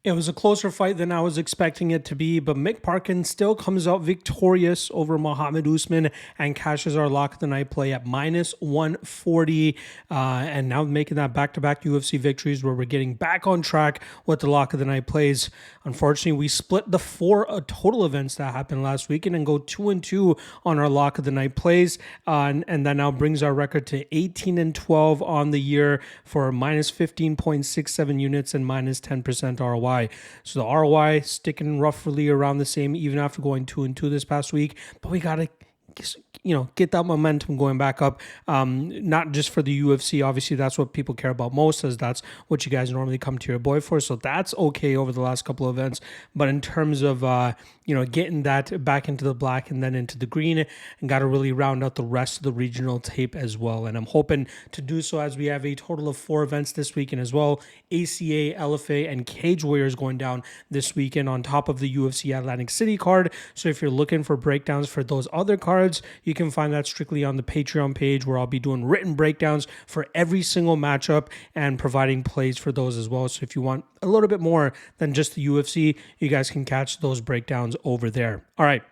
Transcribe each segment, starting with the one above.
It was a closer fight than I was expecting it to be, but Mick Parkin still comes out victorious over Muhammad Usman and cashes our lock of the night play at minus 140. And now making that back-to-back UFC victories where we're getting back on track with the lock of the night plays. Unfortunately, we split the four total events that happened last weekend and go 2-2 on our lock of the night plays. And that now brings our record to 18-12 on the year for minus 15.67 units and minus 10% ROI. So the ROI sticking roughly around the same even after going 2-2 this past week, but we got to get that momentum going back up, not just for the UFC. Obviously, that's what people care about most, as that's what you guys normally come to your boy for. So that's okay over the last couple of events. But in terms of, getting that back into the black and then into the green, and got to really round out the rest of the regional tape as well. And I'm hoping to do so as we have a total of 4 events this weekend as well. ACA, LFA, and Cage Warriors going down this weekend on top of the UFC Atlantic City card. So if you're looking for breakdowns for those other cards, you can find that strictly on the Patreon page, where I'll be doing written breakdowns for every single matchup and providing plays for those as well. So if you want a little bit more than just the UFC, you guys can catch those breakdowns over there. All right.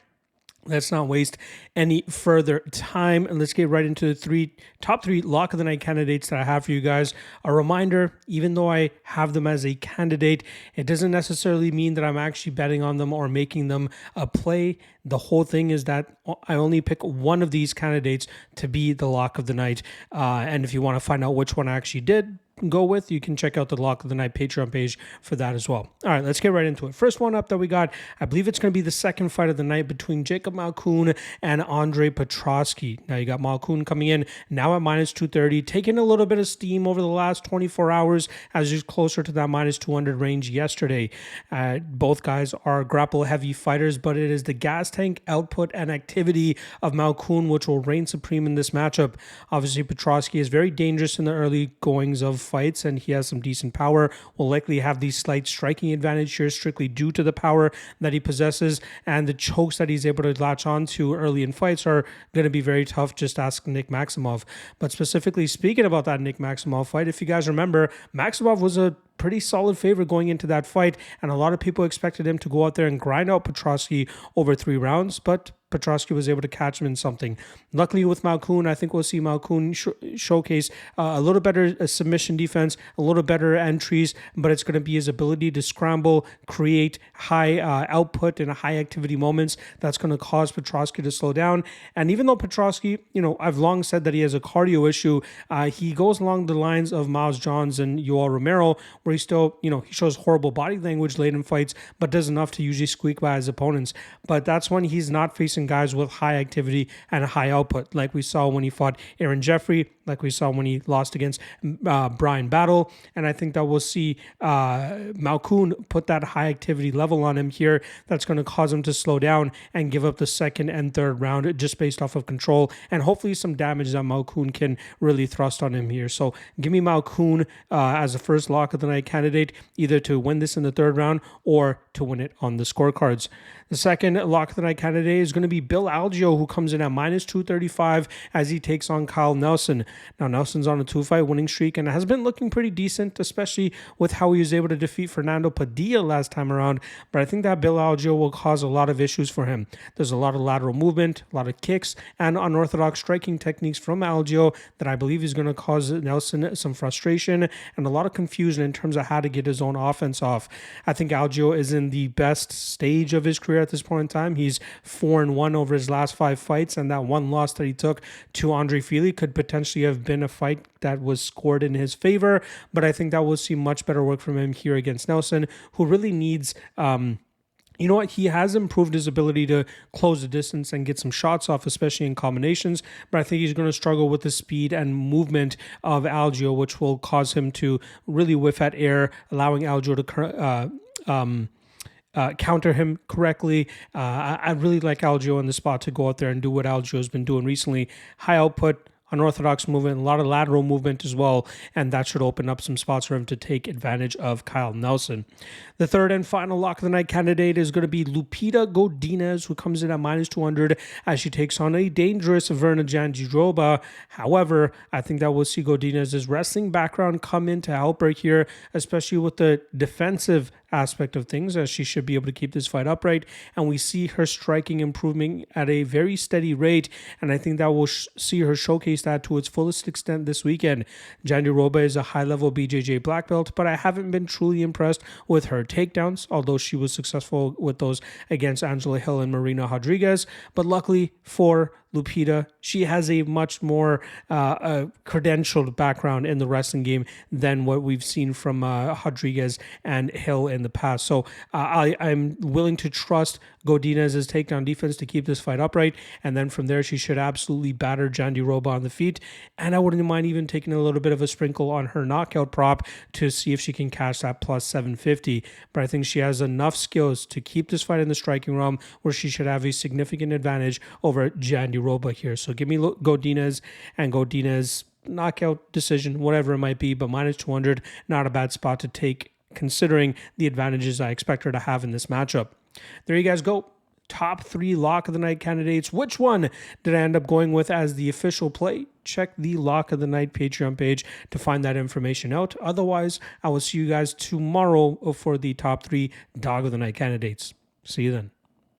Let's not waste any further time, and let's get right into the top three lock of the night candidates that I have for you guys. A reminder, even though I have them as a candidate, it doesn't necessarily mean that I'm actually betting on them or making them a play. The whole thing is that I only pick one of these candidates to be the lock of the night. And if you want to find out which one I actually did go with, you can check out the Lock of the Night Patreon page for that as well. All right, let's get right into it. First one up that we got, I believe it's going to be the second fight of the night between Jacob Malcun and Andre Petroski. Now you got Malcun coming in now at minus 230, taking a little bit of steam over the last 24 hours as he's closer to that minus 200 range yesterday. Both guys are grapple heavy fighters, but it is the gas tank output and activity of Malcun which will reign supreme in this matchup. Obviously, Petroski is very dangerous in the early goings of fights, and he has some decent power, will likely have the slight striking advantage here strictly due to the power that he possesses, and the chokes that he's able to latch on to early in fights are going to be very tough. Just ask Nick Maximov. But specifically speaking about that Nick Maximov fight, if you guys remember, Maximov was a pretty solid favorite going into that fight, and a lot of people expected him to go out there and grind out Petroski over 3 rounds, but Petroski was able to catch him in something. Luckily with Malcun, I think we'll see Malcun showcase a little better submission defense, a little better entries, but it's going to be his ability to scramble, create high output and high activity moments that's going to cause Petroski to slow down. And even though Petroski, I've long said that he has a cardio issue, he goes along the lines of Miles Johns and Yoel Romero, where he still, he shows horrible body language late in fights, but does enough to usually squeak by his opponents. But that's when he's not facing guys with high activity and high output, like we saw when he fought Aaron Jeffrey, like we saw when he lost against Brian Battle. And I think that we'll see Malcun put that high activity level on him here that's going to cause him to slow down and give up the second and third round just based off of control and hopefully some damage that Malcun can really thrust on him here. So give me Malcun as a first lock of the night candidate, either to win this in the third round or to win it on the scorecards. The second lock of the night candidate is going to be Bill Algeo, who comes in at minus 235 as he takes on Kyle Nelson. Now, Nelson's on a 2-fight winning streak and has been looking pretty decent, especially with how he was able to defeat Fernando Padilla last time around. But I think that Bill Algeo will cause a lot of issues for him. There's a lot of lateral movement, a lot of kicks, and unorthodox striking techniques from Algeo that I believe is going to cause Nelson some frustration and a lot of confusion in terms of how to get his own offense off. I think Algeo is in the best stage of his career at this point in time. He's 4-1 over his last 5 fights, and that one loss that he took to Andre Fili could potentially have been a fight that was scored in his favor, but I think that we'll see much better work from him here against Nelson, who really needs he has improved his ability to close the distance and get some shots off, especially in combinations, but I think he's going to struggle with the speed and movement of Algeo, which will cause him to really whiff at air, allowing Algeo to counter him correctly. I really like Algeo in the spot to go out there and do what Algeo has been doing recently. High output, unorthodox movement, a lot of lateral movement as well, and that should open up some spots for him to take advantage of Kyle Nelson. The third and final lock of the night candidate is going to be Lupita Godinez, who comes in at minus 200 as she takes on a dangerous Verna Jandiroba. However, I think that we'll see Godinez's wrestling background come in to help her here, especially with the defensive aspect of things, as she should be able to keep this fight upright. And we see her striking improving at a very steady rate, and I think that will see her showcase that to its fullest extent this weekend. Jandiroba is a high-level BJJ black belt, but I haven't been truly impressed with her takedowns, although she was successful with those against Angela Hill and Marina Rodriguez. But luckily for Lupita, she has a much more credentialed background in the wrestling game than what we've seen from Rodriguez and Hill in the past. So I'm willing to trust Godinez's takedown defense to keep this fight upright, and then from there she should absolutely batter Jandiroba on the feet. And I wouldn't mind even taking a little bit of a sprinkle on her knockout prop to see if she can cash that plus 750. But I think she has enough skills to keep this fight in the striking realm where she should have a significant advantage over Jandiroba here. So give me Godinez, and Godinez knockout decision, whatever it might be, but minus 200, not a bad spot to take considering the advantages I expect her to have in this matchup. There you guys go. Top 3 lock of the night candidates. Which one did I end up going with as the official play? Check the Lock of the Night Patreon page to find that information out. Otherwise, I will see you guys tomorrow for the top 3 Dog of the Night candidates. See you then.